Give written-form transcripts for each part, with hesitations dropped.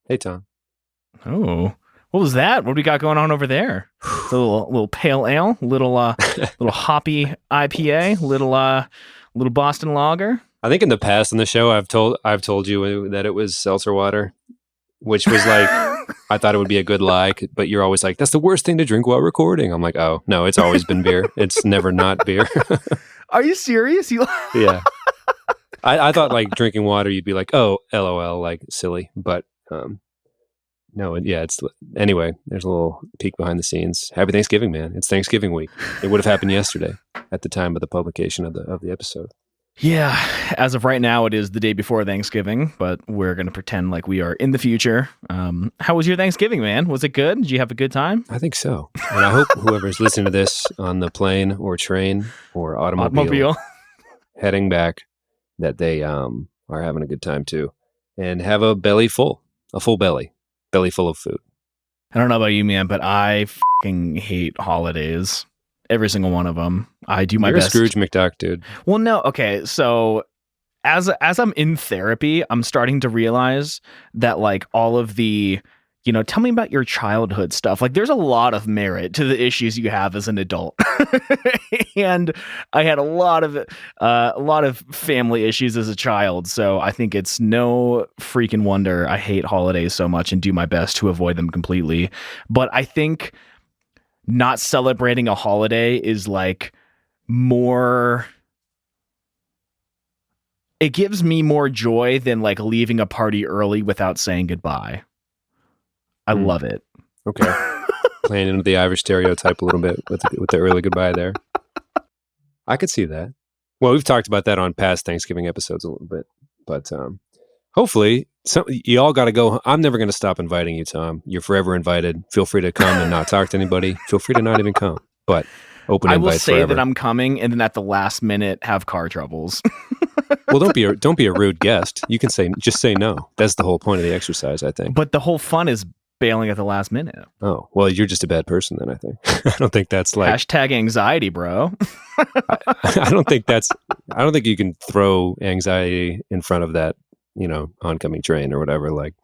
Hey, Tom. Oh, what was that? What do we got going on over there? It's a little pale ale, little hoppy IPA, little Boston lager. I think in the past on the show, I've told you that it was seltzer water, which was like I thought it would be a good lie, but you're always like, "That's the worst thing to drink while recording." I'm like, "Oh no, it's always been beer. It's never not beer." Are you serious? Yeah, I thought like drinking water, you'd be like, "Oh, LOL," like silly, but no, yeah, it's anyway. There's a little peek behind the scenes. Happy Thanksgiving, man! It's Thanksgiving week. It would have happened yesterday at the time of the publication of the episode. Yeah, as of right now, it is the day before Thanksgiving, but we're going to pretend like we are in the future. How was your Thanksgiving, man? Was it good? Did you have a good time? I think so. And I hope whoever's listening to this on the plane or train or automobile heading back, that they are having a good time too. And have a full belly full of food. I don't know about you, man, but I fucking hate holidays. Every single one of them. I do my best. You're a Scrooge McDuck, dude. Well, no. Okay. So as I'm in therapy, I'm starting to realize that like all of the, tell me about your childhood stuff. Like there's a lot of merit to the issues you have as an adult. And I had a lot of family issues as a child. So I think it's no freaking wonder I hate holidays so much and do my best to avoid them completely. But I think not celebrating a holiday is like more, it gives me more joy than like leaving a party early without saying goodbye. I love it. Okay. Playing into the Irish stereotype a little bit with the early goodbye there. I could see that. Well, we've talked about that on past Thanksgiving episodes a little bit, but hopefully you all got to go. I'm never going to stop inviting you, Tom. You're forever invited. Feel free to come and not talk to anybody. Feel free to not even come, but open invite. I will say forever. that I'm coming, and then at the last minute have car troubles. Well, don't be a rude guest. You can just say no. That's the whole point of the exercise, I think. But the whole fun is bailing at the last minute. Oh, well, you're just a bad person then, I think. I don't think that's like hashtag anxiety, bro. I don't think you can throw anxiety in front of that, oncoming train or whatever. Like,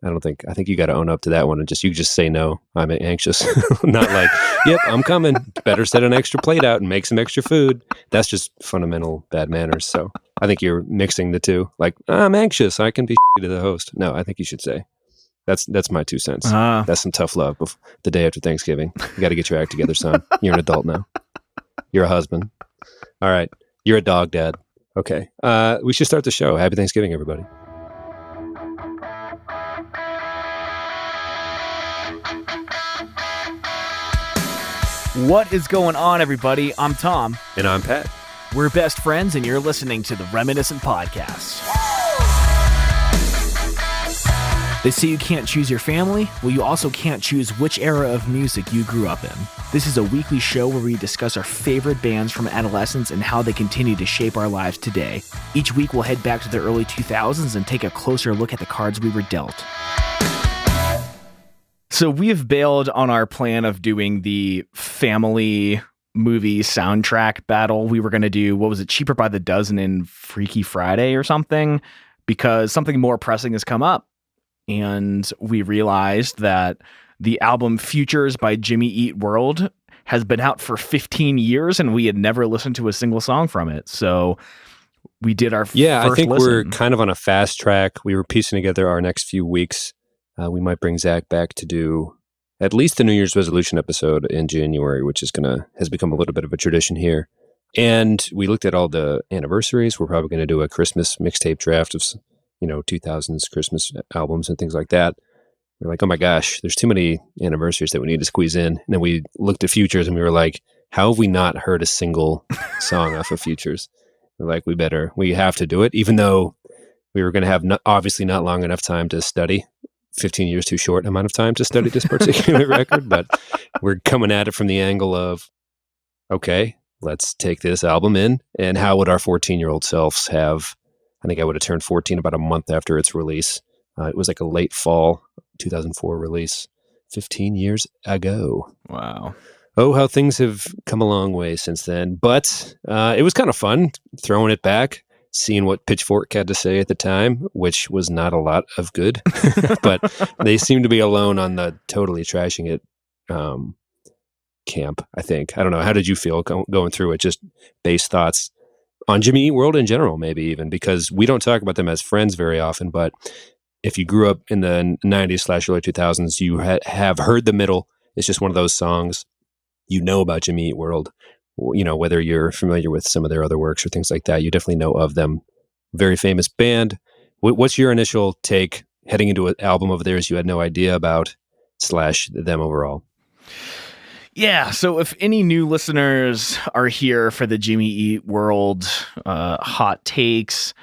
I think you got to own up to that one and you just say no. I'm anxious. Not like, yep, I'm coming. Better set an extra plate out and make some extra food. That's just fundamental bad manners. So I think you're mixing the two. Like, I'm anxious. I can be to the host. No, I think you should say. That's my 2 cents. That's some tough love the day after Thanksgiving. You got to get your act together, son. You're an adult now. You're a husband. All right. You're a dog dad. Okay. We should start the show. Happy Thanksgiving, everybody. What is going on, everybody? I'm Tom. And I'm Pat. We're best friends, and you're listening to the Reminiscent Podcast. They say you can't choose your family. Well, you also can't choose which era of music you grew up in. This is a weekly show where we discuss our favorite bands from adolescence and how they continue to shape our lives today. Each week, we'll head back to the early 2000s and take a closer look at the cards we were dealt. So we have bailed on our plan of doing the family movie soundtrack battle. We were going to do, what was it, Cheaper by the Dozen and Freaky Friday or something, because something more pressing has come up. And we realized that the album Futures by Jimmy Eat World has been out for 15 years and we had never listened to a single song from it. So we did our first I think listen. We're kind of on a fast track. We were piecing together our next few weeks. We might bring Zach back to do at least the New Year's resolution episode in January, which has become a little bit of a tradition here. And we looked at all the anniversaries. We're probably going to do a Christmas mixtape draft of 2000s Christmas albums and things like that. We're like, oh my gosh, there's too many anniversaries that we need to squeeze in. And then we looked at Futures and we were like, how have we not heard a single song off of Futures? We're like, we have to do it, even though we were going to have obviously not long enough time to study. 15 years too short amount of time to study this particular record, but we're coming at it from the angle of, okay, let's take this album in, and how would our 14-year-old selves have? I think I would have turned 14 about a month after its release. It was like a late fall 2004 release, 15 years ago. Wow. Oh, how things have come a long way since then. But it was kind of fun throwing it back. seeing what Pitchfork had to say at the time, which was not a lot of good, but they seem to be alone on the totally trashing it camp, I think. I don't know. How did you feel going through it? Just base thoughts on Jimmy Eat World in general, maybe even, because we don't talk about them as friends very often, but if you grew up in the 90s/early 2000s, you have heard the middle. It's just one of those songs. You know about Jimmy Eat World. You know, whether you're familiar with some of their other works or things like that, you definitely know of them. Very famous band. What's your initial take heading into an album of theirs you had no idea about / them overall? Yeah, so if any new listeners are here for the Jimmy Eat World hot takes,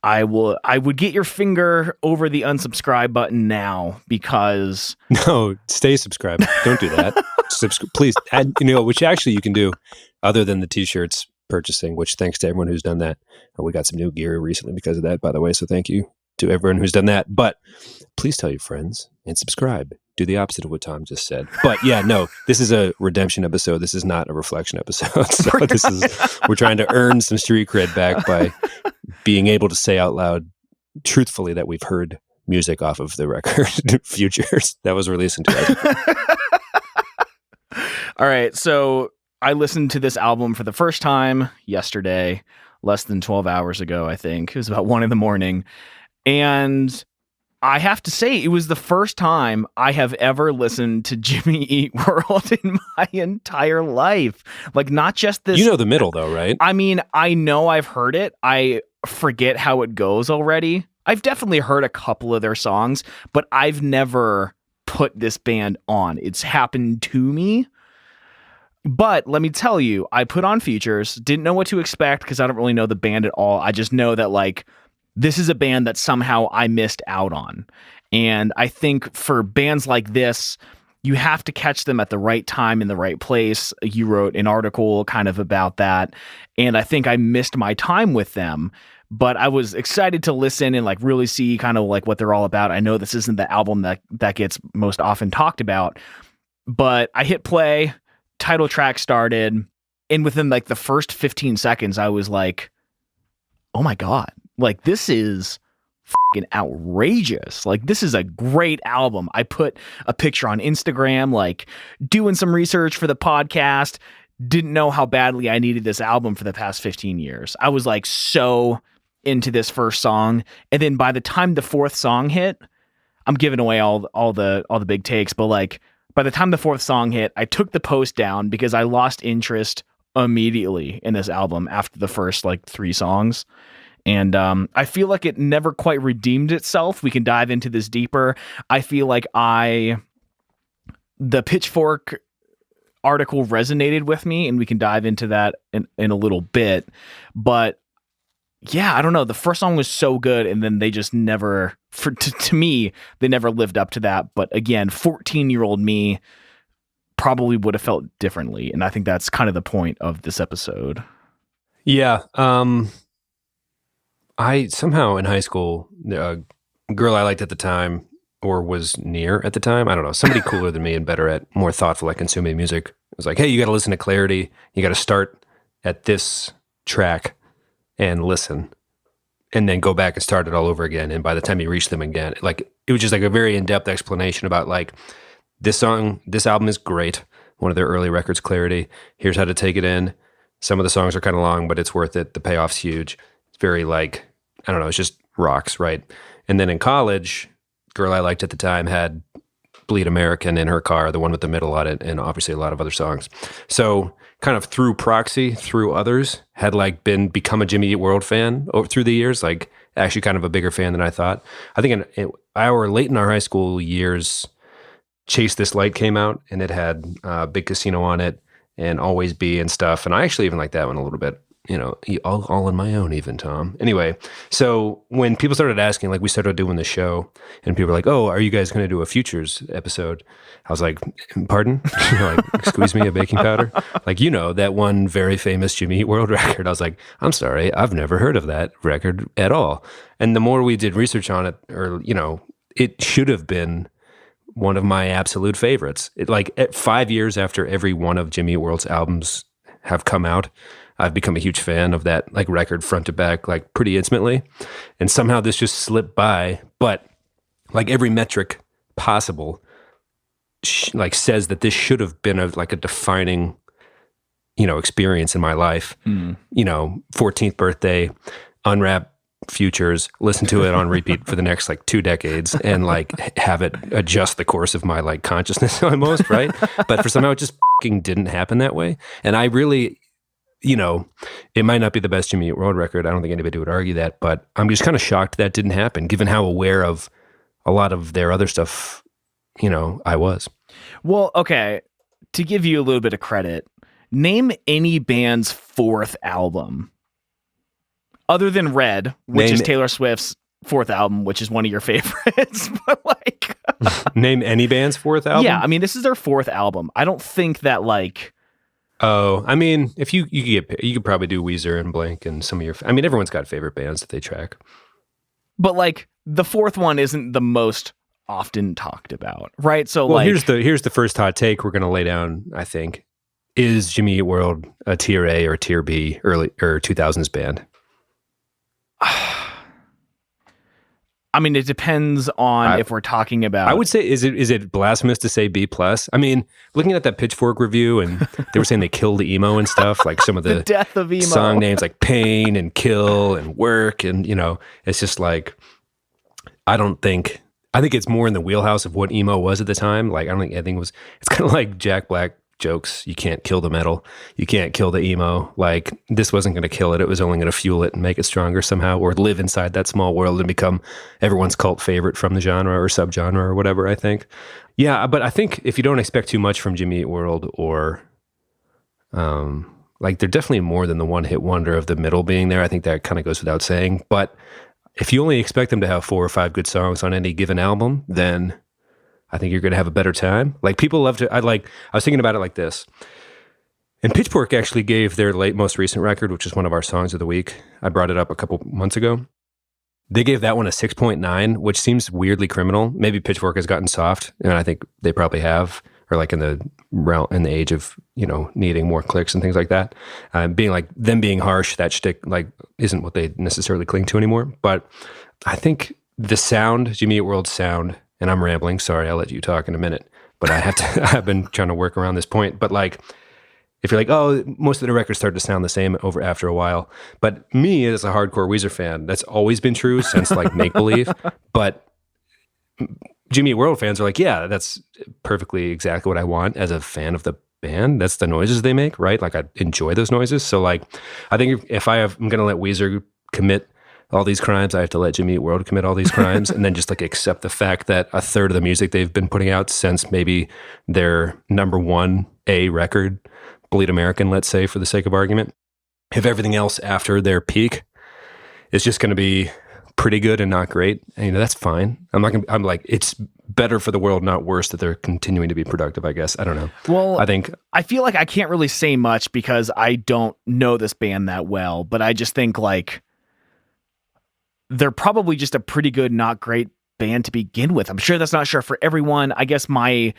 I would get your finger over the unsubscribe button now, because No, stay subscribed. Don't do that. Please, which actually you can do other than the t-shirts purchasing, which thanks to everyone who's done that. We got some new gear recently because of that, by the way, so thank you to everyone who's done that. But please tell your friends and subscribe. Do the opposite of what Tom just said. But yeah, no, this is a redemption episode. This is not a reflection episode. So we're trying to earn some street cred back by being able to say out loud, truthfully, that we've heard music off of the record Futures that was released in 2000. All right, so I listened to this album for the first time yesterday, less than 12 hours ago, I think. It was about 1 a.m. And I have to say, it was the first time I have ever listened to Jimmy Eat World in my entire life. Like, not just this. You know the middle, though, right? I mean, I know I've heard it. I forget how it goes already. I've definitely heard a couple of their songs, but I've never put this band on. It's happened to me. But let me tell you, I put on Futures, didn't know what to expect because I don't really know the band at all. I just know that, like, this is a band that somehow I missed out on. And I think for bands like this, you have to catch them at the right time in the right place. You wrote an article kind of about that. And I think I missed my time with them. But I was excited to listen and like really see kind of like what they're all about. I know this isn't the album that gets most often talked about, but I hit play, title track started, and within like the first 15 seconds, I was like, oh my God, like this is fucking outrageous. Like this is a great album. I put a picture on Instagram, like doing some research for the podcast. Didn't know how badly I needed this album for the past 15 years. I was like so into this first song. And then by the time the fourth song hit, I'm giving away all the big takes, but like by the time the fourth song hit, I took the post down because I lost interest immediately in this album after the first like 3 songs. And I feel like it never quite redeemed itself. We can dive into this deeper. I feel like the Pitchfork article resonated with me, and we can dive into that in a little bit. But yeah, I don't know. The first song was so good, and then they just never, to me, they never lived up to that. But again, 14-year-old me probably would have felt differently, and I think that's kind of the point of this episode. Yeah. I somehow in high school, a girl I liked at the time or was near at the time, I don't know, somebody cooler than me and better at, more thoughtful at consuming music, was like, hey, you got to listen to Clarity. You got to start at this track and listen and then go back and start it all over again. And by the time you reach them again, like it was just like a very in-depth explanation about like this album is great. One of their early records, Clarity. Here's how to take it in. Some of the songs are kind of long, but it's worth it. The payoff's huge. Very like, I don't know, it's just rocks, right? And then in college, girl I liked at the time had Bleed American in her car, the one with the middle on it, and obviously a lot of other songs. So kind of through proxy, through others, had like become a Jimmy Eat World fan through the years, like actually kind of a bigger fan than I thought. I think late in our high school years, Chase This Light came out, and it had Big Casino on it and Always Be and stuff. And I actually even like that one a little bit. You know, all on my own even, Tom. Anyway, so when people started asking, like we started doing the show and people were like, oh, are you guys going to do a Futures episode? I was like, pardon? Like, squeeze me a baking powder? Like, you know, that one very famous Jimmy Eat World record. I was like, I'm sorry, I've never heard of that record at all. And the more we did research on it, or, you know, it should have been one of my absolute favorites. It like at 5 years after every one of Jimmy Eat World's albums have come out, I've become a huge fan of that like record front to back, like pretty intimately. And somehow this just slipped by, but like every metric possible like says that this should have been a defining, experience in my life. 14th birthday, unwrap Futures, listen to it on repeat for the next like 2 decades, and like have it adjust the course of my like consciousness almost, right? But for somehow it just fucking didn't happen that way. And I really, it might not be the best Jimmy Eat World record. I don't think anybody would argue that, but I'm just kind of shocked that didn't happen, given how aware of a lot of their other stuff, I was. Well, okay, to give you a little bit of credit, name any band's 4th album. Other than Red, which is Taylor Swift's 4th album, which is one of your favorites. But like, name any band's 4th album? Yeah, I mean, this is their 4th album. I don't think that like. Oh, I mean, if you could probably do Weezer and Blink and some of your. I mean, everyone's got favorite bands that they track. But like the 4th one isn't the most often talked about, right? So well, like, here's the first hot take we're gonna lay down. I think is Jimmy Eat World a tier A or tier B early or 2000s band? I mean, it depends on if we're talking about. I would say, is it blasphemous to say B plus? I mean, looking at that Pitchfork review, and they were saying they killed the emo and stuff, like some of the death of emo song names, like Pain and Kill and Work, and it's just like, I think it's more in the wheelhouse of what emo was at the time. Like, I think it's kind of like Jack Black jokes. You can't kill the metal. You can't kill the emo. Like, this wasn't going to kill it. It was only going to fuel it and make it stronger somehow, or live inside that small world and become everyone's cult favorite from the genre or subgenre or whatever, I think. Yeah, but I think if you don't expect too much from Jimmy Eat World, or like, they're definitely more than the one-hit wonder of the middle being there. I think that kind of goes without saying. But if you only expect them to have 4 or 5 good songs on any given album, then I think you're going to have a better time. Like, people love to, I was thinking about it like this. And Pitchfork actually gave their most recent record, which is one of our songs of the week. I brought it up a couple months ago. They gave that one a 6.9, which seems weirdly criminal. Maybe Pitchfork has gotten soft, and I think they probably have, or like in the age of, needing more clicks and things like that. Being harsh, that shtick like isn't what they necessarily cling to anymore. But I think the sound, Jimmy Eat World's sound, and I'm rambling, sorry, I'll let you talk in a minute, but I've been trying to work around this point. But like, if you're like, oh, most of the records start to sound the same after a while. But me, as a hardcore Weezer fan, that's always been true since like Make Believe. But Jimmy Eat World fans are like, yeah, that's perfectly exactly what I want as a fan of the band. That's the noises they make, right? Like, I enjoy those noises. So like, I think if I'm going to let Weezer commit all these crimes, I have to let Jimmy Eat World commit all these crimes, and then just like accept the fact that a third of the music they've been putting out since maybe their number 1 A record, Bleed American, let's say, for the sake of argument, if everything else after their peak is just going to be pretty good and not great, and, that's fine. I'm like, it's better for the world, not worse, that they're continuing to be productive, I guess. I don't know. Well, I feel like I can't really say much because I don't know this band that well, but I just think like, they're probably just a pretty good, not great band to begin with. I'm sure that's not sure for everyone. I guess my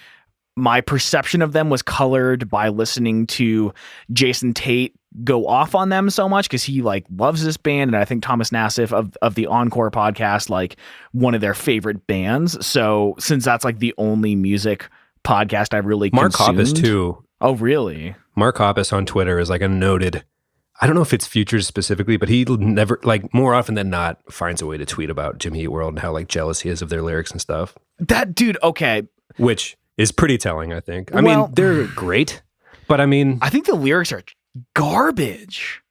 perception of them was colored by listening to Jason Tate go off on them so much, because he like loves this band, and I think Thomas Nassif of the Encore podcast, like one of their favorite bands. So since that's like the only music podcast I've really Mark consumed. Hoppus too. Oh, really? Mark Hoppus on Twitter is like a noted, I don't know if it's Futures specifically, but he never, like, more often than not, finds a way to tweet about Jimmy Eat World and how like jealous he is of their lyrics and stuff. That dude, okay. Which is pretty telling, I think. I mean, they're great, but I mean, I think the lyrics are garbage.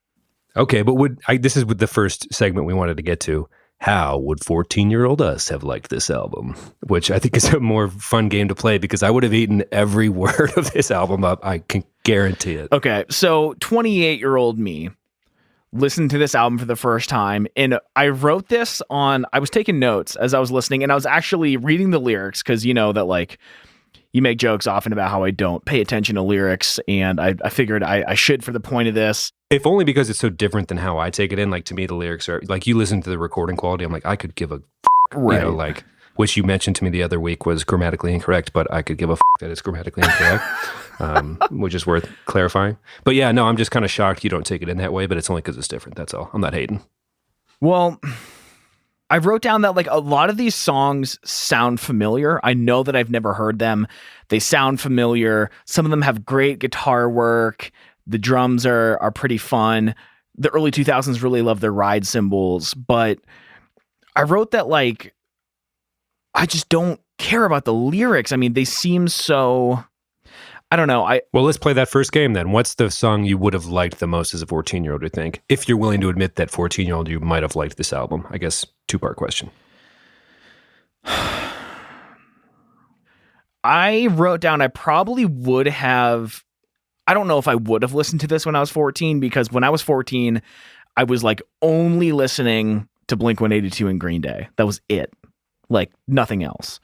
Okay, but this is the first segment we wanted to get to. How would 14-year-old us have liked this album? Which I think is a more fun game to play, because I would have eaten every word of this album up. I can guarantee it. Okay, so 28-year-old me listened to this album for the first time, and I wrote this I was taking notes as I was listening, and I was actually reading the lyrics, because you know that like you make jokes often about how I don't pay attention to lyrics, and I figured I should for the point of this. If only because it's so different than how I take it in. Like, to me, the lyrics are like, you listen to the recording quality, I'm like, I could give a right. Like, which you mentioned to me the other week was grammatically incorrect, but I could give a that it's grammatically incorrect, which is worth clarifying. But yeah, no, I'm just kind of shocked you don't take it in that way, but it's only because it's different. That's all. I'm not hating. Well, I wrote down that like a lot of these songs sound familiar. I know that I've never heard them. They sound familiar. Some of them have great guitar work. The drums are pretty fun. The early 2000s really loved their ride cymbals, but I wrote that like I just don't care about the lyrics. I mean, they seem so, I don't know. Well, let's play that first game then. What's the song you would have liked the most as a 14-year-old, you think? If you're willing to admit that 14-year-old you might have liked this album. I guess two-part question. I wrote down I probably would have, I don't know if I would have listened to this when I was 14, because when I was 14, I was like only listening to Blink-182 and Green Day. That was it. Like nothing else.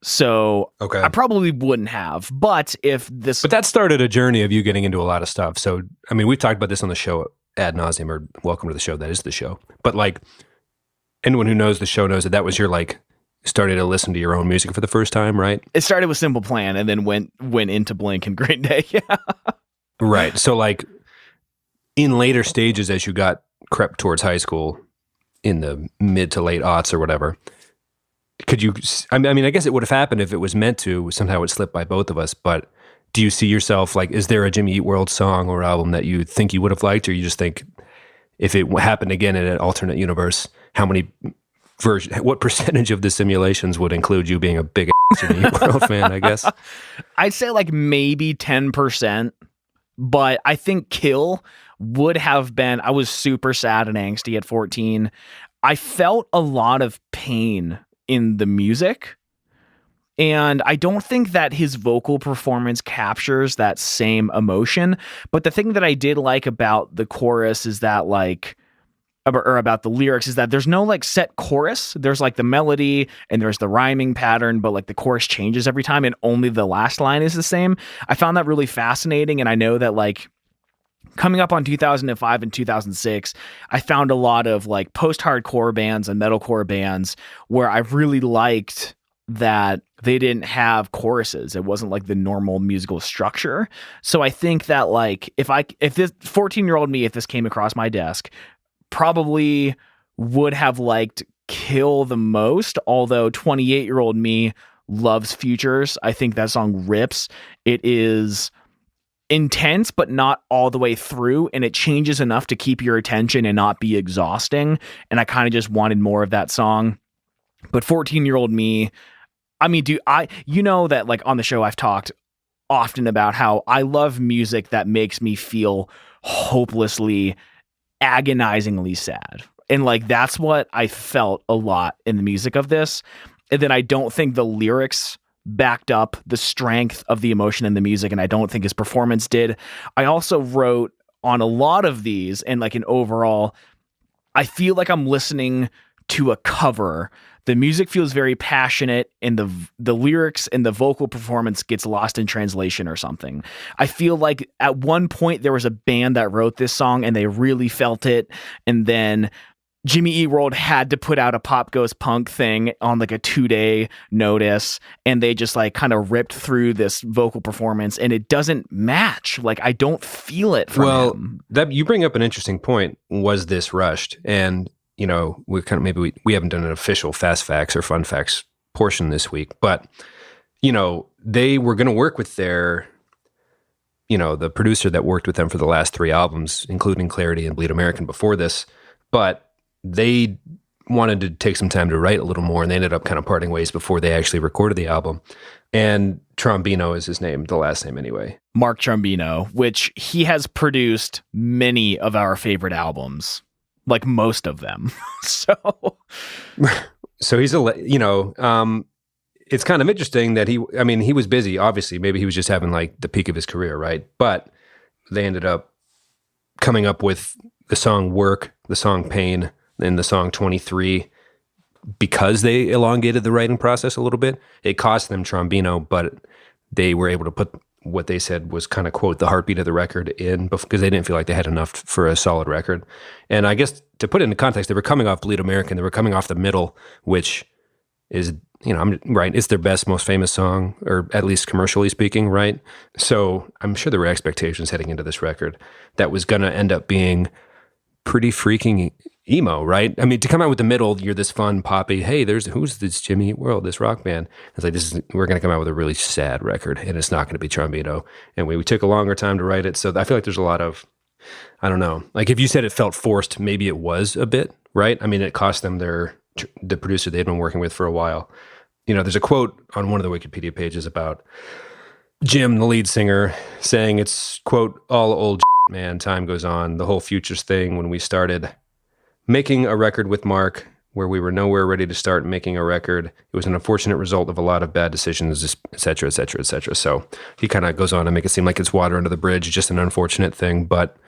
So okay. I probably wouldn't have, but that started a journey of you getting into a lot of stuff. So, I mean, we've talked about this on the show ad nauseum, or welcome to the show. That is the show. But like anyone who knows the show knows that was your like started to listen to your own music for the first time, right? It started with Simple Plan and then went into Blink and Green Day. Yeah. Right. So like in later stages, as you crept towards high school in the mid to late aughts or whatever, could you, I mean, I guess it would have happened if it was meant to, somehow it slipped by both of us, but do you see yourself, like, is there a Jimmy Eat World song or album that you think you would have liked, or you just think if it happened again in an alternate universe, what percentage of the simulations would include you being a big Jimmy Eat World fan, I guess? I'd say like maybe 10%, but I think Kill would have been, I was super sad and angsty at 14. I felt a lot of pain in the music, and I don't think that his vocal performance captures that same emotion. But the thing that I did like about the chorus is that like, or about the lyrics, is that there's no like set chorus. There's like the melody and there's the rhyming pattern, but like the chorus changes every time and only the last line is the same. I found that really fascinating. And I know that like coming up on 2005 and 2006, I found a lot of like post-hardcore bands and metalcore bands where I really liked that they didn't have choruses. It wasn't like the normal musical structure. So I think that like if this 14-year-old me, if this came across my desk, probably would have liked Kill the most, although 28-year-old me loves Futures. I think that song rips. It is intense, but not all the way through, and it changes enough to keep your attention and not be exhausting. And I kind of just wanted more of that song. But 14-year-old me, I mean, you know that like on the show I've talked often about how I love music that makes me feel hopelessly, agonizingly sad. And like that's what I felt a lot in the music of this. And then I don't think the lyrics backed up the strength of the emotion in the music, and I don't think his performance did. I also wrote on a lot of these, and like an overall, I feel like I'm listening to a cover. The music feels very passionate, and the lyrics and the vocal performance gets lost in translation or something. I feel like at one point there was a band that wrote this song and they really felt it, and then Jimmy Eat World had to put out a Pop Goes Punk thing on like a 2-day notice, and they just like kind of ripped through this vocal performance, and it doesn't match. Like I don't feel it from him. That you bring up an interesting point. Was this rushed? And you know, we kind of maybe we haven't done an official fast facts or fun facts portion this week, but you know, they were going to work with their, you know, the producer that worked with them for the last 3 albums, including Clarity and Bleed American before this, but they wanted to take some time to write a little more, and they ended up kind of parting ways before they actually recorded the album. And Trombino is his name, the last name anyway. Mark Trombino, which he has produced many of our favorite albums, like most of them. So he's it's kind of interesting that he was busy, obviously. Maybe he was just having like the peak of his career, right? But they ended up coming up with the song Work, the song Pain, and the song 23 because they elongated the writing process a little bit. It cost them Trombino, but they were able to put what they said was kind of, quote, the heartbeat of the record in, because they didn't feel like they had enough for a solid record. And I guess to put it into context, they were coming off Bleed American. They were coming off The Middle, which is, I'm right. It's their best, most famous song, or at least commercially speaking, right? So I'm sure there were expectations heading into this record that was going to end up being pretty freaking emo, right? I mean, to come out with the middle, you're this fun poppy, hey, who's this Jimmy Eat World, this rock band? It's like, we're going to come out with a really sad record, and it's not going to be Trombino. And we took a longer time to write it. So I feel like there's a lot of, I don't know, like if you said it felt forced, maybe it was a bit, right? I mean, it cost them the producer they'd been working with for a while. There's a quote on one of the Wikipedia pages about Jim, the lead singer, saying it's, quote, all old man, time goes on. The whole Futures thing, when we started making a record with Mark, where we were nowhere ready to start making a record, it was an unfortunate result of a lot of bad decisions, et cetera, et cetera, et cetera. So he kind of goes on to make it seem like it's water under the bridge, just an unfortunate thing. But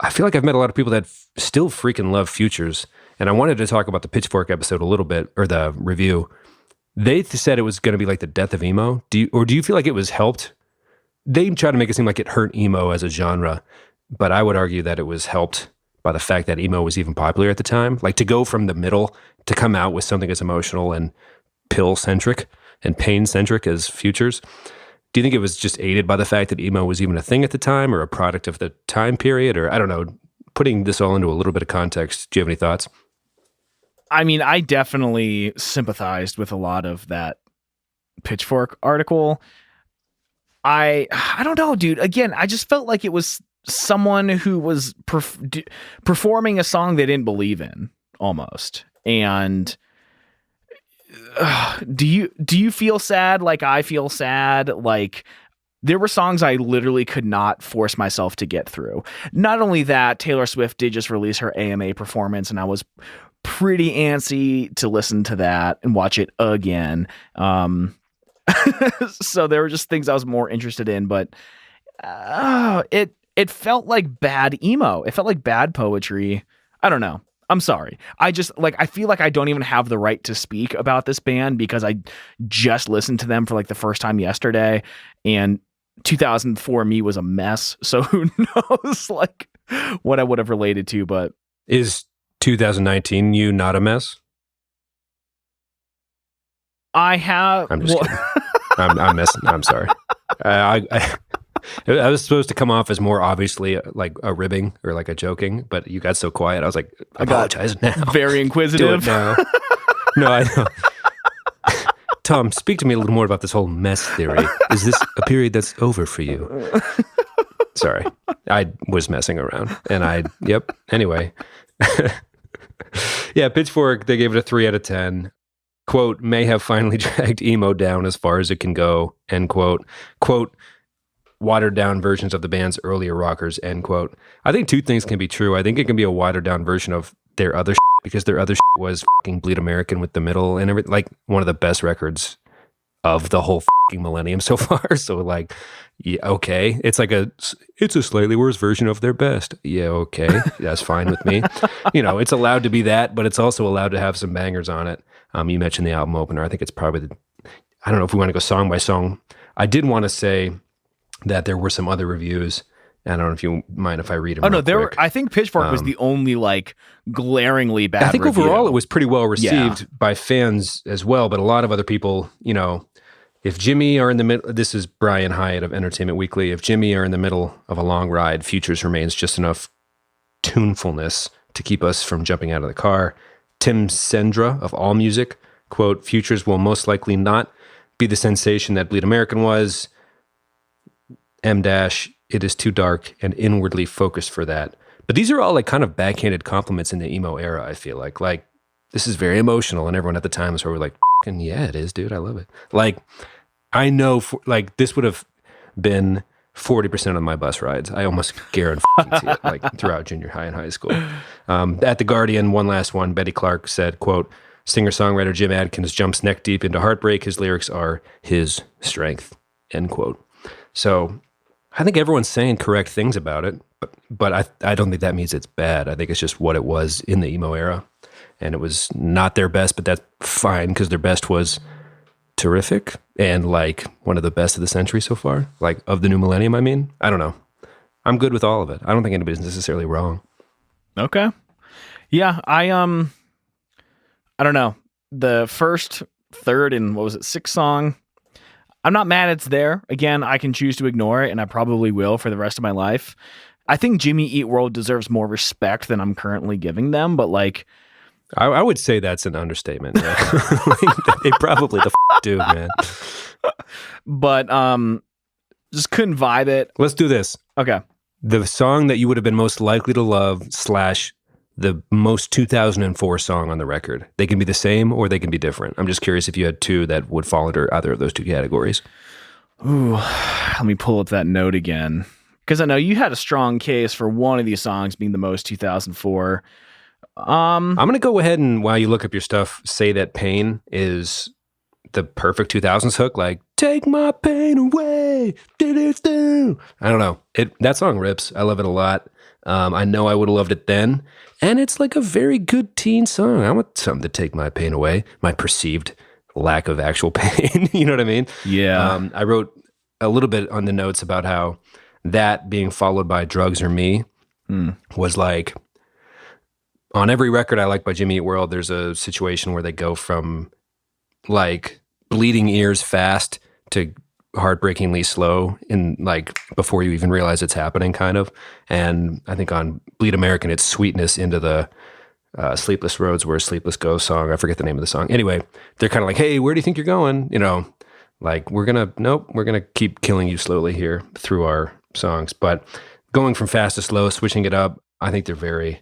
I feel like I've met a lot of people that still freaking love Futures. And I wanted to talk about the Pitchfork episode a little bit, or the review. They said it was going to be like the death of emo. Do you feel like it was helped? They try to make it seem like it hurt emo as a genre, but I would argue that it was helped by the fact that emo was even popular at the time. Like, to go from the middle to come out with something as emotional and pill-centric and pain-centric as Futures. Do you think it was just aided by the fact that emo was even a thing at the time, or a product of the time period? Or I don't know, putting this all into a little bit of context, do you have any thoughts? I mean, I definitely sympathized with a lot of that Pitchfork article. I don't know, dude. Again, I just felt like it was someone who was performing a song they didn't believe in, almost. And do you feel sad like I feel sad? Like, there were songs I literally could not force myself to get through. Not only that, Taylor Swift did just release her AMA performance, and I was pretty antsy to listen to that and watch it again. So there were just things I was more interested in, but it felt like bad emo. It felt like bad poetry. I don't know. I'm sorry. I feel like I don't even have the right to speak about this band because I just listened to them for like the first time yesterday, and 2004 me was a mess. So who knows like what I would have related to, but is 2019 you not a mess? I have. I'm just kidding. I'm messing. I'm sorry. I was supposed to come off as more obviously like a ribbing or like a joking, but you got so quiet. I was like, I apologize now. Very inquisitive. Do it now. No, I know. Tom, speak to me a little more about this whole mess theory. Is this a period that's over for you? Sorry, I was messing around, and yep. Anyway, yeah, Pitchfork, they gave it a 3 out of 10. Quote, may have finally dragged emo down as far as it can go, end quote. Quote, watered down versions of the band's earlier rockers, end quote. I think two things can be true. I think it can be a watered down version of their other because their other was fucking Bleed American with the middle and everything, like one of the best records of the whole fucking millennium so far. So like, yeah, okay. It's a slightly worse version of their best. Yeah, okay. That's fine with me. It's allowed to be that, but it's also allowed to have some bangers on it. You mentioned the album opener. I think it's probably I don't know if we want to go song by song. I did want to say that there were some other reviews. And I don't know if you mind if I read them. Oh, no, I think Pitchfork was the only like glaringly bad. I think review. Overall it was pretty well received by fans as well. But a lot of other people, if Jimmy are in the middle, this is Brian Hyatt of Entertainment Weekly. If Jimmy are in the middle of a long ride, Futures remains just enough tunefulness to keep us from jumping out of the car. Tim Sendra of AllMusic, quote, Futures will most likely not be the sensation that Bleed American was. M- it is too dark and inwardly focused for that. But these are all like kind of backhanded compliments in the emo era, I feel like. Like, this is very emotional, and everyone at the time was probably like, yeah, it is, dude. I love it. Like, I know, this would have been 40% of my bus rides. I almost guarantee it, like, throughout junior high and high school. At The Guardian, one last one, Betty Clark said, quote, singer-songwriter Jim Adkins jumps neck deep into heartbreak. His lyrics are his strength, end quote. So I think everyone's saying correct things about it, but I don't think that means it's bad. I think it's just what it was in the emo era. And it was not their best, but that's fine because their best was terrific and like one of the best of the century so far, like of the new millennium. I mean, I don't know. I'm good with all of it. I don't think anybody's necessarily wrong. Okay. Yeah. I don't know. The first third and what was it, sixth song. I'm not mad it's there. Again, I can choose to ignore it, and I probably will for the rest of my life. I think Jimmy Eat World deserves more respect than I'm currently giving them, but like, I would say that's an understatement. Yeah. They probably do, man. But just couldn't vibe it. Let's do this. Okay. The song that you would have been most likely to love / the most 2004 song on the record. They can be the same or they can be different. I'm just curious if you had two that would fall under either of those two categories. Ooh, let me pull up that note again. Because I know you had a strong case for one of these songs being the most 2004. I'm going to go ahead and, while you look up your stuff, say that Pain is the perfect 2000s hook. Like, take my pain away. I don't know. That song rips. I love it a lot. I know I would have loved it then. And it's like a very good teen song. I want something to take my pain away, my perceived lack of actual pain. You know what I mean? Yeah. I wrote a little bit on the notes about how that being followed by Drugs or Me was like, on every record I like by Jimmy Eat World, there's a situation where they go from like bleeding ears fast to heartbreakingly slow in like before you even realize it's happening, kind of. And I think on Bleed American, it's sweetness into the Sleepless Roads Where Sleepless Goes song. I forget the name of the song. Anyway, they're kind of like, hey, where do you think you're going? You know, like we're going to keep killing you slowly here through our songs. But going from fast to slow, switching it up, I think they're very,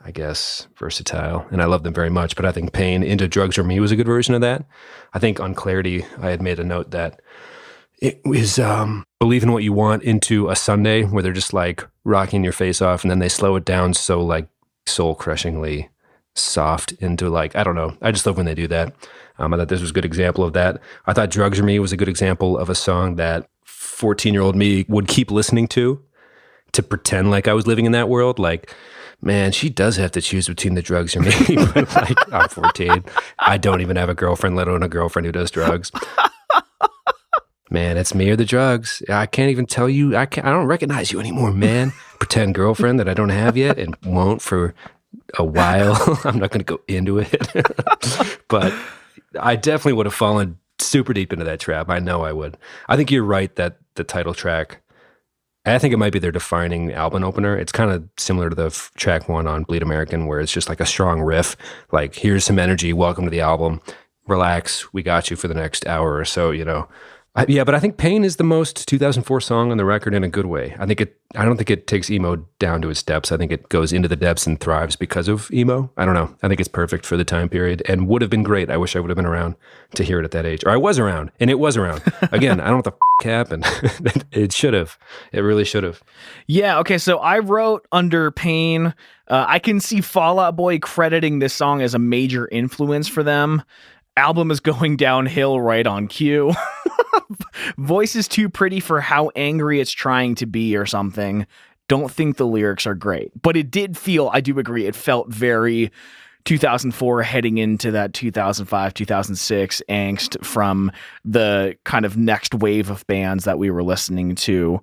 I guess, versatile, and I love them very much. But I think Pain into Drugs or Me was a good version of that. I think on Clarity, I had made a note that it was Believe in What You Want into A Sunday, where they're just like rocking your face off, and then they slow it down so like soul-crushingly soft into like, I don't know. I just love when they do that. I thought this was a good example of that. I thought Drugs or Me was a good example of a song that 14-year-old me would keep listening to pretend like I was living in that world. Like, man, she does have to choose between the drugs or me. But like, I'm 14. I don't even have a girlfriend, let alone a girlfriend who does drugs. Man, it's me or the drugs. I can't even tell you. I don't recognize you anymore, man. Pretend girlfriend that I don't have yet and won't for a while. I'm not going to go into it. But I definitely would have fallen super deep into that trap. I know I would. I think you're right that the title track, I think it might be their defining album opener. It's kind of similar to the track one on Bleed American, where it's just like a strong riff. Like, here's some energy. Welcome to the album. Relax. We got you for the next hour or so, you know. But I think Pain is the most 2004 song on the record in a good way. I don't think it takes emo down to its depths. I think it goes into the depths and thrives because of emo. I don't know. I think it's perfect for the time period and would have been great. I wish I would have been around to hear it at that age. Or I was around, and it was around. Again, I don't know what the happened. It should have. It really should have. Yeah, okay, so I wrote under Pain. I can see Fall Out Boy crediting this song as a major influence for them. Album is going downhill right on cue. Voice is too pretty for how angry it's trying to be or something. Don't think the lyrics are great. But it did feel, I do agree, it felt very 2004 heading into that 2005, 2006 angst from the kind of next wave of bands that we were listening to.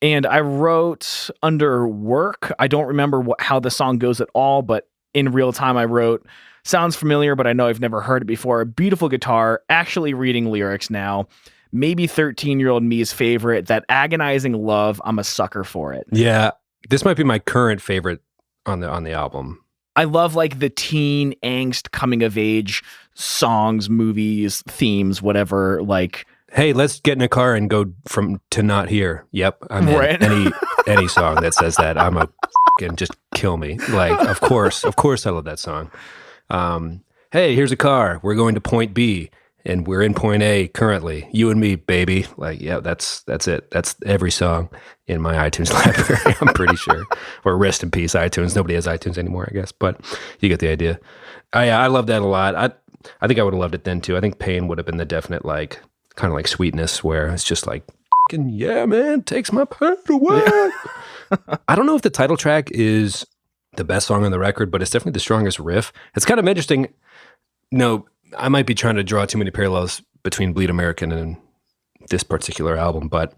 And I wrote under Work. I don't remember how the song goes at all, but in real time I wrote, sounds familiar, but I know I've never heard it before. Beautiful guitar, actually reading lyrics now. Maybe 13-year-old me's favorite, that agonizing love. I'm a sucker for it. Yeah, this might be my current favorite on the album. I love like the teen angst, coming of age songs, movies, themes, whatever. Like, hey, let's get in a car and go from to not here. Yep, I'm in. Right. Any song that says that, I'm a fucking just kill me. Like, of course, I love that song. Hey, here's a car. We're going to point B. And we're in point A currently. You and me, baby. Like, yeah, that's it. That's every song in my iTunes library, I'm pretty sure. Or rest in peace, iTunes. Nobody has iTunes anymore, I guess. But you get the idea. I love that a lot. I think I would have loved it then, too. I think Pain would have been the definite, like, kind of like Sweetness, where it's just like, yeah, man, takes my pain away. I don't know if the title track is the best song on the record, but it's definitely the strongest riff. It's kind of interesting. No, I might be trying to draw too many parallels between Bleed American and this particular album, but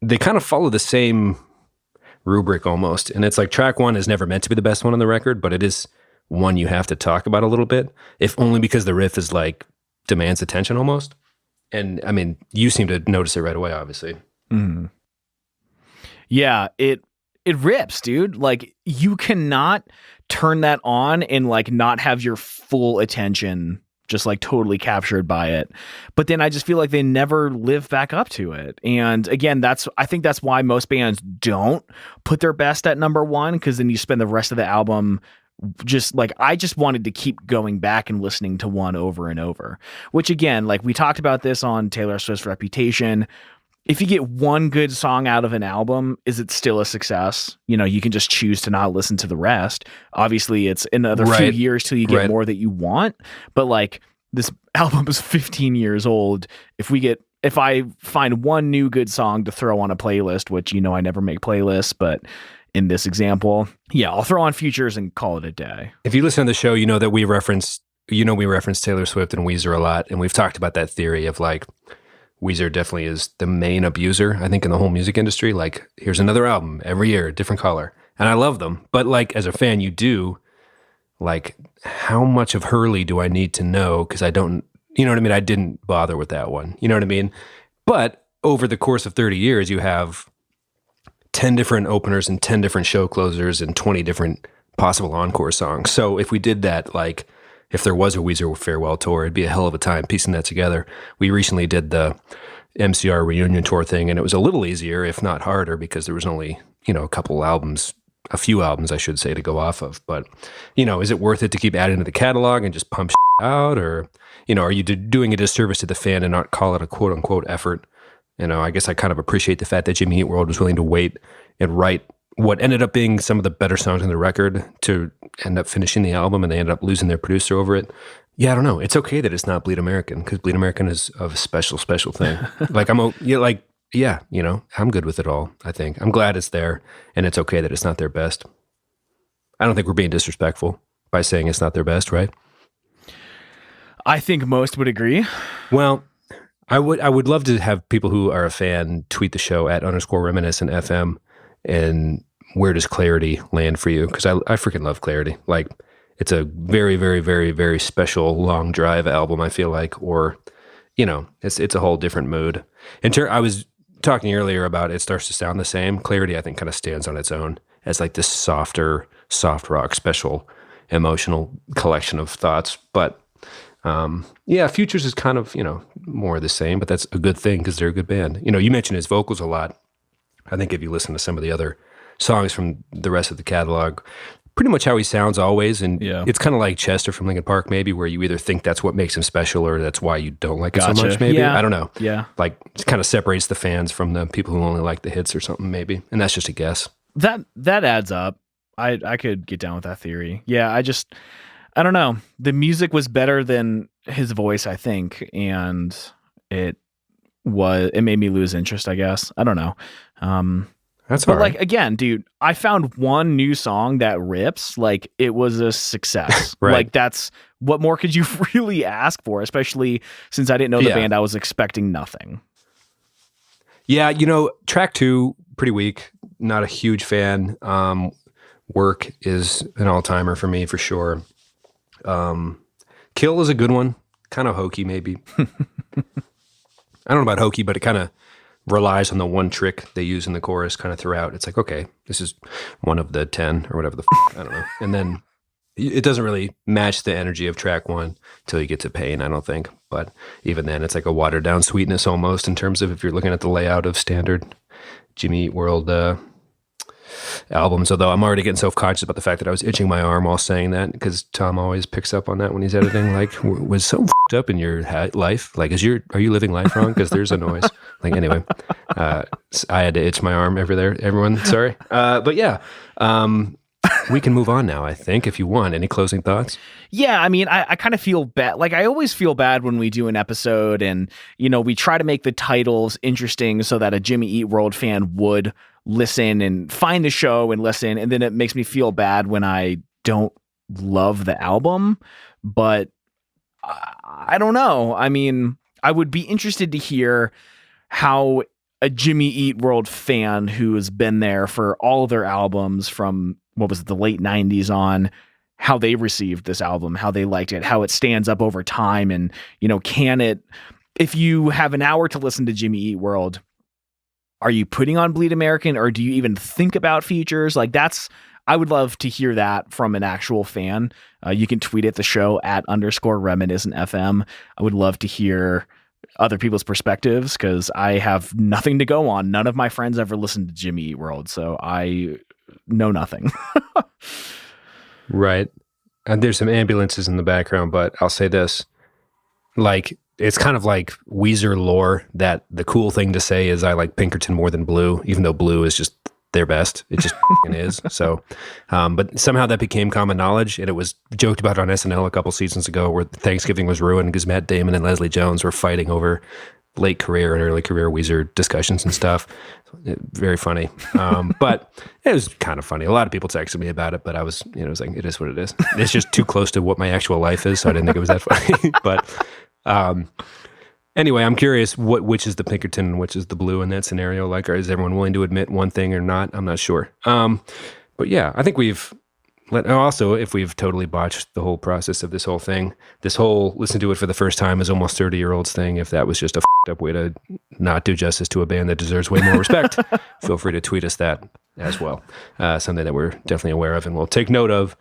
they kind of follow the same rubric almost. And it's like track one is never meant to be the best one on the record, but it is one you have to talk about a little bit, if only because the riff is like demands attention almost. And I mean, you seem to notice it right away, obviously. Mm. Yeah, it rips, dude. Like, you cannot turn that on and like not have your full attention just like totally captured by it. But then I just feel like they never live back up to it. And again, I think that's why most bands don't put their best at number one, because then you spend the rest of the album just like, I just wanted to keep going back and listening to one over and over, which again, like we talked about this on Taylor Swift's Reputation. If you get one good song out of an album, is it still a success? You know, you can just choose to not listen to the rest. Obviously, it's another few years till you get more that you want. But like, this album is 15 years old. If I find one new good song to throw on a playlist, which, you know, I never make playlists, but in this example, yeah, I'll throw on Futures and call it a day. If you listen to the show, you know that we reference Taylor Swift and Weezer a lot. And we've talked about that theory of like, Weezer definitely is the main abuser, I think, in the whole music industry. Like, here's another album every year, different color. And I love them. But like, as a fan, you do, like, how much of Hurley do I need to know? Because I don't, you know what I mean? I didn't bother with that one. You know what I mean? But over the course of 30 years, you have 10 different openers and 10 different show closers and 20 different possible encore songs. So if we did that, like, if there was a Weezer farewell tour, it'd be a hell of a time piecing that together. We recently did the MCR reunion tour thing, and it was a little easier, if not harder, because there was only, you know, a few albums, I should say, to go off of. But, you know, is it worth it to keep adding to the catalog and just pump out? Or, you know, are you doing a disservice to the fan and not call it a quote unquote effort? You know, I guess I kind of appreciate the fact that Jimmy Eat World was willing to wait and write what ended up being some of the better songs on the record to end up finishing the album, and they ended up losing their producer over it. Yeah, I don't know. It's okay that it's not Bleed American, because Bleed American is a special thing. Like, you know, I'm good with it all, I think. I'm glad it's there, and it's okay that it's not their best. I don't think we're being disrespectful by saying it's not their best, right? I think most would agree. Well, I would love to have people who are a fan tweet the show at _reminiscent FM, and where does Clarity land for you? Because I freaking love Clarity. Like, it's a very, very, very, very special long drive album, I feel like, or, you know, it's a whole different mood. I was talking earlier about it starts to sound the same. Clarity, I think, kind of stands on its own as like this softer, soft rock, special, emotional collection of thoughts. But yeah, Futures is kind of, you know, more the same, but that's a good thing because they're a good band. You know, you mentioned his vocals a lot. I think if you listen to some of the other songs from the rest of the catalog, pretty much how he sounds always. And it's kind of like Chester from Linkin Park, maybe, where you either think that's what makes him special or that's why you don't like it so much, maybe. Yeah. I don't know. Yeah. Like, it kind of separates the fans from the people who only like the hits or something, maybe. And that's just a guess. That adds up. I could get down with that theory. Yeah, I don't know. The music was better than his voice, I think. And it made me lose interest, I guess. I don't know. That's all right. Like, again, dude, I found one new song that rips. Like, it was a success. Right. Like, that's what more could you really ask for, especially since I didn't know the band. I was expecting nothing. Yeah, you know, track 2, pretty weak. Not a huge fan. Work is an all-timer for me, for sure. Kill is a good one. Kind of hokey, maybe. I don't know about hokey, but it kind of relies on the one trick they use in the chorus kind of throughout. It's like, okay, this is one of the 10 or whatever I don't know. And then it doesn't really match the energy of track 1 until you get to Pain, I don't think. But even then, it's like a watered down sweetness almost, in terms of if you're looking at the layout of standard Jimmy Eat World albums. Although I'm already getting self-conscious about the fact that I was itching my arm while saying that, because Tom always picks up on that when he's editing. Like, was something up in your life? Like, are you living life wrong? Because there's a noise. Like, anyway, I had to itch my arm everyone. Sorry. But yeah, we can move on now, I think, if you want. Any closing thoughts? Yeah, I mean, I kind of feel bad. Like, I always feel bad when we do an episode and, you know, we try to make the titles interesting so that a Jimmy Eat World fan would listen and find the show and listen. And then it makes me feel bad when I don't love the album. But I don't know. I mean, I would be interested to hear how a Jimmy Eat World fan who has been there for all of their albums from, what was it, the late 90s on, how they received this album, how they liked it, how it stands up over time, and can it? If you have an hour to listen to Jimmy Eat World, are you putting on Bleed American, or do you even think about features? Like I would love to hear that from an actual fan. You can tweet at the show at _reminiscentfm. I would love to hear other people's perspectives because I have nothing to go on. None of my friends ever listened to Jimmy Eat World, so I know nothing. Right. And there's some ambulances in the background, but I'll say this. Like, it's kind of like Weezer lore that the cool thing to say is I like Pinkerton more than Blue, even though Blue is just their best. It just is. So, but somehow that became common knowledge, and it was joked about on SNL a couple seasons ago where Thanksgiving was ruined because Matt Damon and Leslie Jones were fighting over late career and early career Weezer discussions and stuff. Very funny. But it was kind of funny. A lot of people texted me about it, but I was, it was like, it is what it is. It's just too close to what my actual life is, so I didn't think it was that funny. But anyway, I'm curious which is the Pinkerton and which is the Blue in that scenario. Like, is everyone willing to admit one thing or not? I'm not sure. But yeah, I think also, if we've totally botched the whole process of this whole thing, this whole listen to it for the first time as almost 30-year-olds thing, if that was just a f***ed up way to not do justice to a band that deserves way more respect, feel free to tweet us that as well. Something that we're definitely aware of and we'll take note of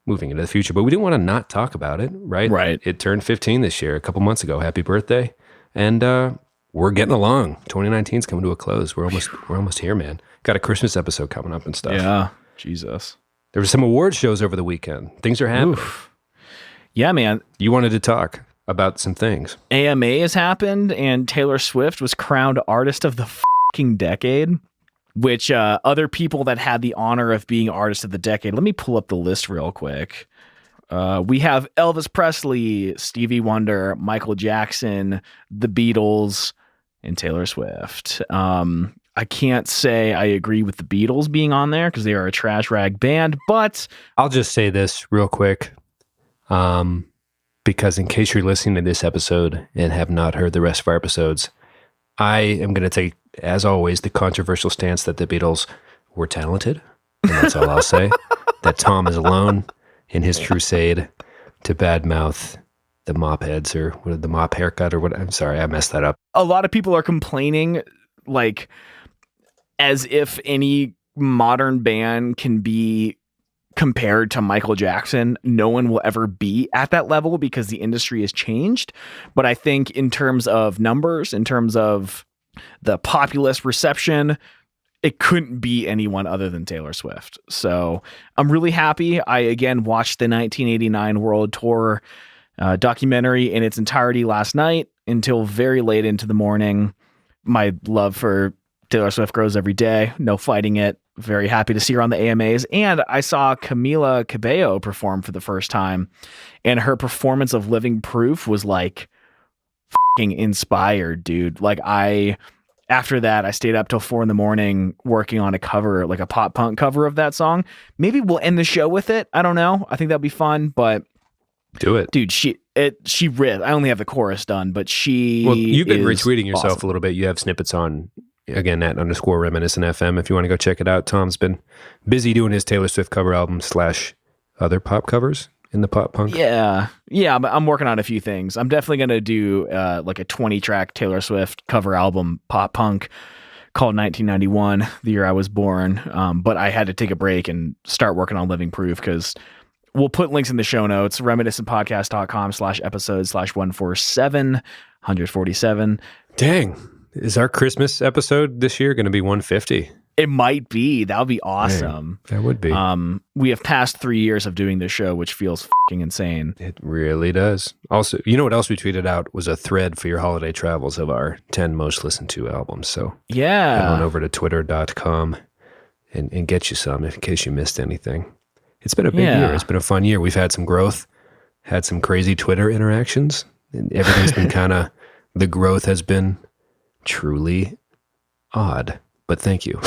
moving into the future. But we didn't want to not talk about it, right? Right. It turned 15 this year, a couple months ago. Happy birthday. And we're getting along. 2019 is coming to a close. We're almost here, man. Got a Christmas episode coming up and stuff. Yeah. Jesus. There were some award shows over the weekend. Things are happening. Oof. Yeah, man. You wanted to talk about some things. AMA has happened, and Taylor Swift was crowned Artist of the fucking Decade, which other people that had the honor of being Artist of the Decade. Let me pull up the list real quick. We have Elvis Presley, Stevie Wonder, Michael Jackson, The Beatles, and Taylor Swift. I can't say I agree with the Beatles being on there because they are a trash rag band, but I'll just say this real quick, because in case you're listening to this episode and have not heard the rest of our episodes, I am going to take, as always, the controversial stance that the Beatles were talented, and that's all I'll say, that Tom is alone in his crusade to badmouth the mop heads or the mop haircut or what. I'm sorry, I messed that up. A lot of people are complaining, like, as if any modern band can be compared to Michael Jackson. No one will ever be at that level because the industry has changed. But I think in terms of numbers, in terms of the populist reception, it couldn't be anyone other than Taylor Swift. So I'm really happy. I, again, watched the 1989 World Tour documentary in its entirety last night until very late into the morning. My love for Taylor Swift grows every day. No fighting it. Very happy to see her on the AMAs. And I saw Camila Cabello perform for the first time. And her performance of Living Proof was like fucking inspired, dude. Like after that, I stayed up till 4 a.m. working on a cover, like a pop punk cover of that song. Maybe we'll end the show with it. I don't know. I think that'd be fun, but do it. Dude, she ripped. I only have the chorus done, but you've been retweeting yourself awesome. A little bit. You have snippets on, again, at _reminiscentfm if you want to go check it out. Tom's been busy doing his Taylor Swift cover album / other pop covers in the pop punk. Yeah, but I'm working on a few things. I'm definitely going to do like a 20-track Taylor Swift cover album, pop punk, called 1991, the year I was born. But I had to take a break and start working on Living Proof because we'll put links in the show notes, reminiscentpodcast.com/episode/147, 147. Dang. Is our Christmas episode this year going to be 150? It might be. That would be awesome. Dang, that would be. We have passed 3 years of doing this show, which feels fucking insane. It really does. Also, you know what else we tweeted out was a thread for your holiday travels of our 10 most listened to albums. So yeah, head on over to twitter.com and get you some in case you missed anything. It's been a big year. It's been a fun year. We've had some growth, had some crazy Twitter interactions, and everything's been the growth has been truly odd, but thank you.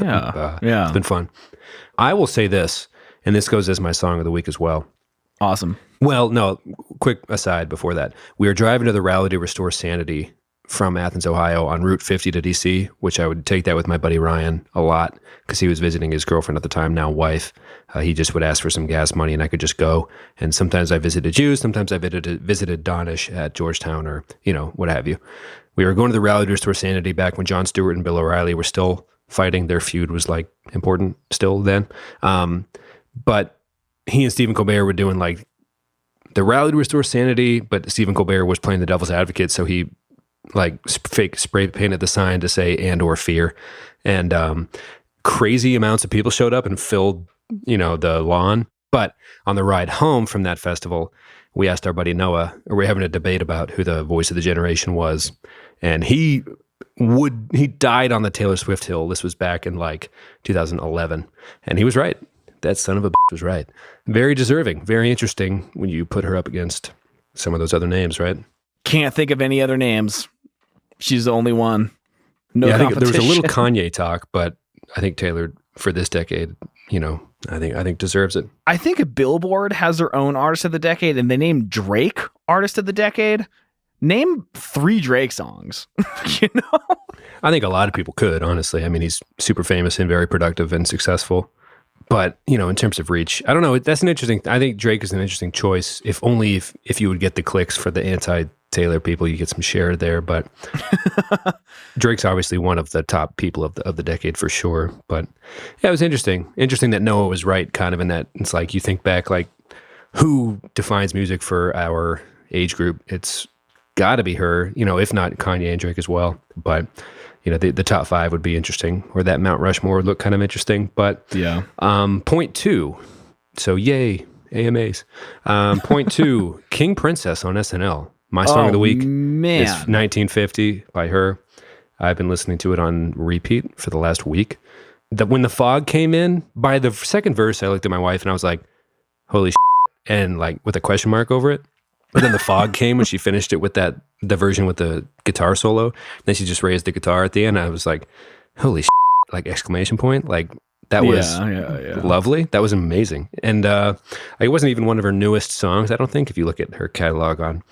Yeah. It's been fun. I will say this, and this goes as my song of the week as well. Awesome. Well, no, quick aside before that. We were driving to the rally to restore sanity from Athens, Ohio on Route 50 to DC, which I would take that with my buddy Ryan a lot because he was visiting his girlfriend at the time, now wife. He just would ask for some gas money and I could just go. And sometimes I visited Jews, sometimes I visited Donish at Georgetown or, what have you. We were going to the rally to restore sanity back when Jon Stewart and Bill O'Reilly were still fighting. Their feud was like important still then. But he and Stephen Colbert were doing like the rally to restore sanity, but Stephen Colbert was playing the devil's advocate. So he like fake spray painted the sign to say "and or fear," and crazy amounts of people showed up and filled, the lawn. But on the ride home from that festival, we asked our buddy Noah, or we're having a debate about who the voice of the generation was, and he died on the Taylor Swift hill. This was back in like 2011, and he was right. That son of a bitch was right. Very deserving, very interesting when you put her up against some of those other names, right? Can't think of any other names. She's the only one. No I think competition. there was a little Kanye talk, but I think Taylor for this decade, I think deserves it. I think Billboard has their own artist of the decade, and they named Drake artist of the decade. Name 3 Drake songs. I think a lot of people could, honestly. I mean, he's super famous and very productive and successful. But, in terms of reach, I don't know. That's an interesting, I think Drake is an interesting choice. If you would get the clicks for the anti-Taylor people, you get some share there. But Drake's obviously one of the top people of the decade for sure. But yeah, it was interesting. Interesting that Noah was right, kind of in that it's like you think back, like who defines music for our age group? It's got to be her, if not Kanye and Drake as well. But the top 5 would be interesting, or that Mount Rushmore would look kind of interesting. But yeah. Point 2. So yay, AMAs. Point 2, King Princess on SNL. My song of the week is 1950 by her. I've been listening to it on repeat for the last week. When the fog came in, by the second verse, I looked at my wife and I was like, holy shit, and like with a question mark over it. But then the fog came when she finished it with the version with the guitar solo. Then she just raised the guitar at the end. I was like, holy shit, like exclamation point. Like that was lovely. That was amazing. And it wasn't even one of her newest songs, I don't think, if you look at her catalog on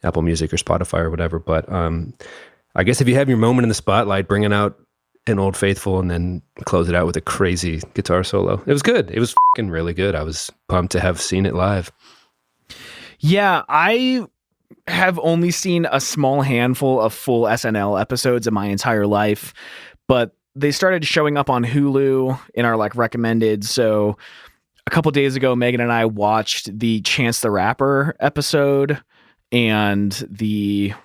Apple Music or Spotify or whatever. But I guess if you have your moment in the spotlight, bringing out an Old Faithful and then close it out with a crazy guitar solo. It was good. It was fucking really good. I was pumped to have seen it live. Yeah, I have only seen a small handful of full SNL episodes in my entire life, but they started showing up on Hulu in our like recommended. So a couple days ago, Megan and I watched the Chance the Rapper episode and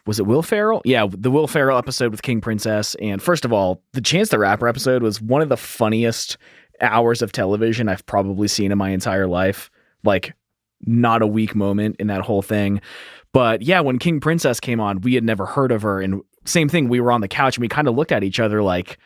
was it Will Ferrell? Yeah, the Will Ferrell episode with King Princess. And first of all, the Chance the Rapper episode was one of the funniest hours of television I've probably seen in my entire life. Like, not a weak moment in that whole thing. But yeah, when King Princess came on, we had never heard of her. And same thing, we were on the couch and we kind of looked at each other like,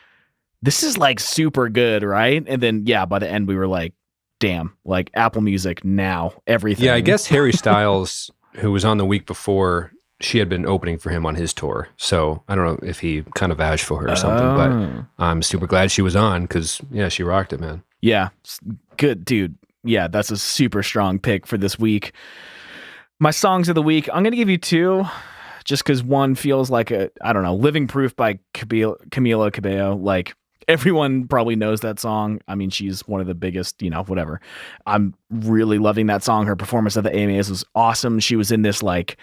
this is like super good, right? And then, yeah, by the end we were like, damn, like Apple Music now, everything. Yeah, I guess Harry Styles, who was on the week before, she had been opening for him on his tour. So I don't know if he kind of vouched for her or something, but I'm super glad she was on because, yeah, she rocked it, man. Yeah, good, dude. Yeah, that's a super strong pick for this week. My songs of the week, I'm going to give you 2, just because one feels like Living Proof by Camila Cabello. Like, everyone probably knows that song. I mean, she's one of the biggest, whatever. I'm really loving that song. Her performance at the AMAs was awesome. She was in this, like,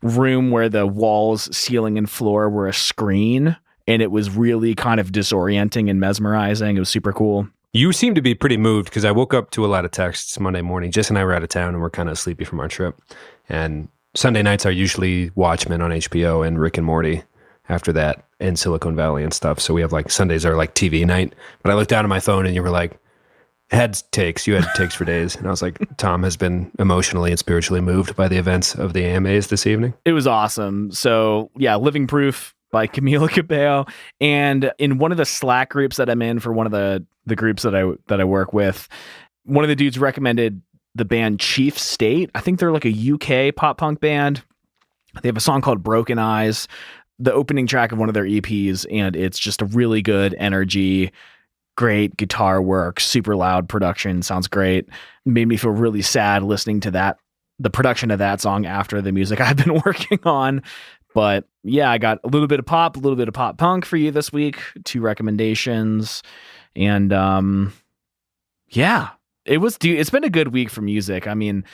room where the walls, ceiling, and floor were a screen, and it was really kind of disorienting and mesmerizing. It was super cool. You seem to be pretty moved because I woke up to a lot of texts Monday morning. Jess and I were out of town and we're kind of sleepy from our trip. And Sunday nights are usually Watchmen on HBO and Rick and Morty after that and Silicon Valley and stuff. So we have like Sundays are like TV night. But I looked down at my phone and you were like, You had takes for days. And I was like, Tom has been emotionally and spiritually moved by the events of the AMAs this evening. It was awesome. So yeah, Living Proof by Camila Cabello. And in one of the Slack groups that I'm in for one of the groups that I work with, one of the dudes recommended the band Chief State. I think they're like a UK pop punk band. They have a song called Broken Eyes, the opening track of one of their EPs, and it's just a really good energy, great guitar work, super loud production, sounds great. Made me feel really sad listening to the production of that song after the music I've been working on. But yeah, I got a little bit of pop, a little bit of pop punk for you this week. 2 recommendations. And yeah, it's been a good week for music. I mean,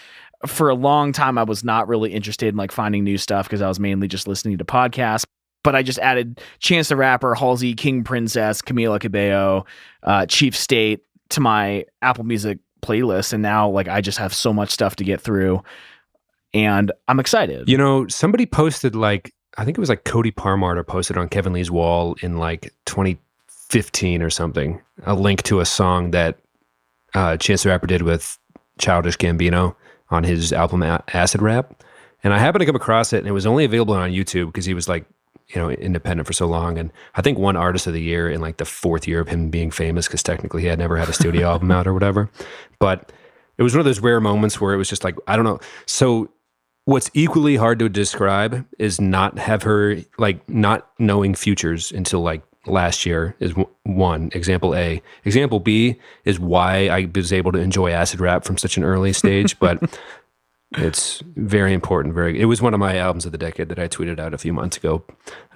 for a long time, I was not really interested in like finding new stuff because I was mainly just listening to podcasts. But I just added Chance the Rapper, Halsey, King Princess, Camila Cabello, Chief State to my Apple Music playlist. And now like I just have so much stuff to get through. And I'm excited. You know, somebody posted like, I think it was like Cody Parmarter posted on Kevin Lee's wall in like 2015 or something, a link to a song that Chance the Rapper did with Childish Gambino on his album Acid Rap. And I happened to come across it, and it was only available on YouTube because he was like, you know, independent for so long. And I think won Artist of the Year in like the 4th year of him being famous, because technically he had never had a studio album out or whatever. But it was one of those rare moments where it was just like, I don't know. So what's equally hard to describe is not knowing Futures until like last year is one, example A. Example B is why I was able to enjoy acid rap from such an early stage, but it's very important. It was one of my albums of the decade that I tweeted out a few months ago.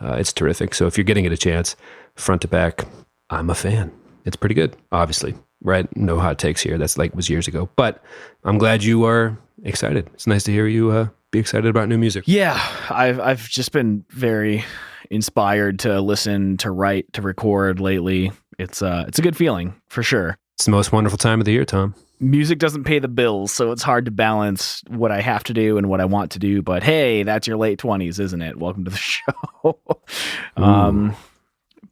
It's terrific. So if you're getting it a chance, front to back, I'm a fan. It's pretty good, obviously, right? No hot takes here. That's like was years ago, but I'm glad you are excited. It's nice to hear you be excited about new music. Yeah, I've just been very inspired to listen, to write, to record lately. It's a good feeling for sure. It's the most wonderful time of the year, Tom. Music doesn't pay the bills, so it's hard to balance what I have to do and what I want to do. But hey, that's your late 20s, isn't it? Welcome to the show.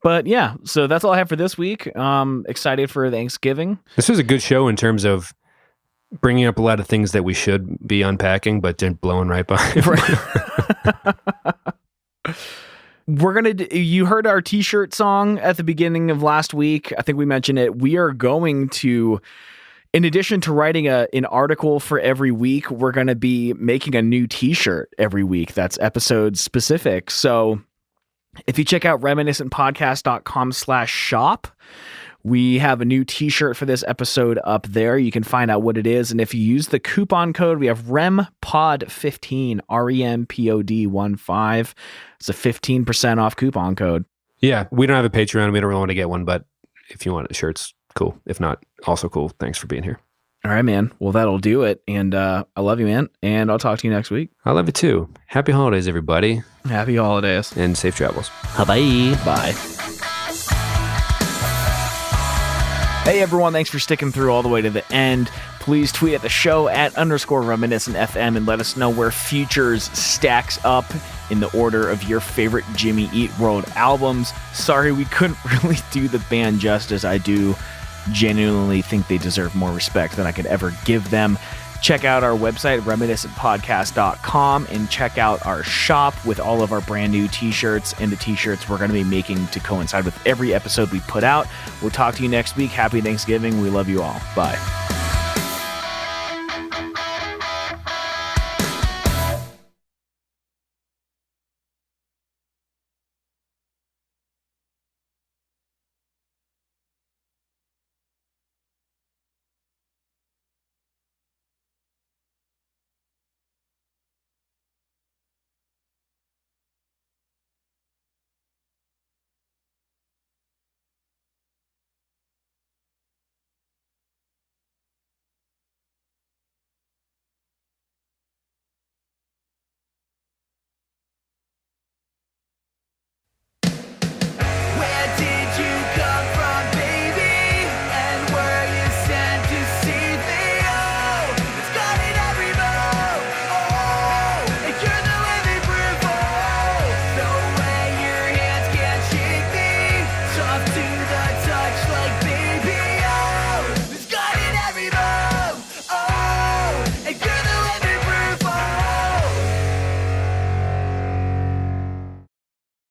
But yeah, so that's all I have for this week. Excited for Thanksgiving. This was a good show in terms of bringing up a lot of things that we should be unpacking, but then blowing right by. You heard our t-shirt song at the beginning of last week. I think we mentioned it. We are going to, in addition to writing an article for every week, we're going to be making a new t-shirt every week that's episode specific. So if you check out reminiscentpodcast.com/shop, we have a new t-shirt for this episode up there. You can find out what it is. And if you use the coupon code, we have REMPOD15, REMPOD15. It's a 15% off coupon code. Yeah, we don't have a Patreon. We don't really want to get one, but if you want a shirt's cool. If not, also cool. Thanks for being here. All right, man. Well, that'll do it. And I love you, man. And I'll talk to you next week. I love you too. Happy holidays, everybody. Happy holidays. And safe travels. Bye-bye. Bye. Hey everyone, thanks for sticking through all the way to the end. Please tweet at the show at _reminiscentfm and let us know where Futures stacks up in the order of your favorite Jimmy Eat World albums. Sorry we couldn't really do the band justice. I do genuinely think they deserve more respect than I could ever give them. Check out our website, reminiscentpodcast.com, and check out our shop with all of our brand new t-shirts and the t-shirts we're going to be making to coincide with every episode we put out. We'll talk to you next week. Happy Thanksgiving. We love you all. Bye.